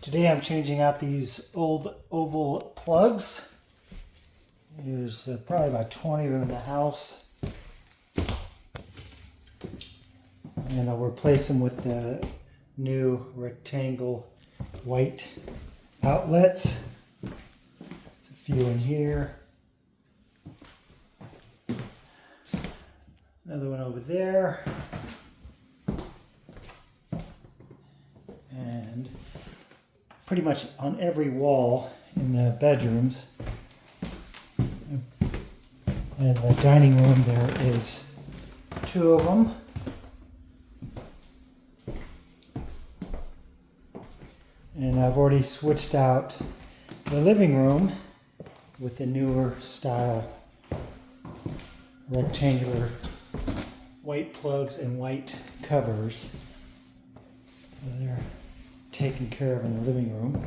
Today I'm changing out these old oval plugs. There's probably about 20 of them in the house. And I'll replace them with the new rectangle white outlets. There's a few in here. Another one over there. And pretty much on every wall in the bedrooms. In the dining room there is 2 of them. And I've already switched out the living room with the newer style rectangular white plugs and white covers. So they're taken care of in the living room.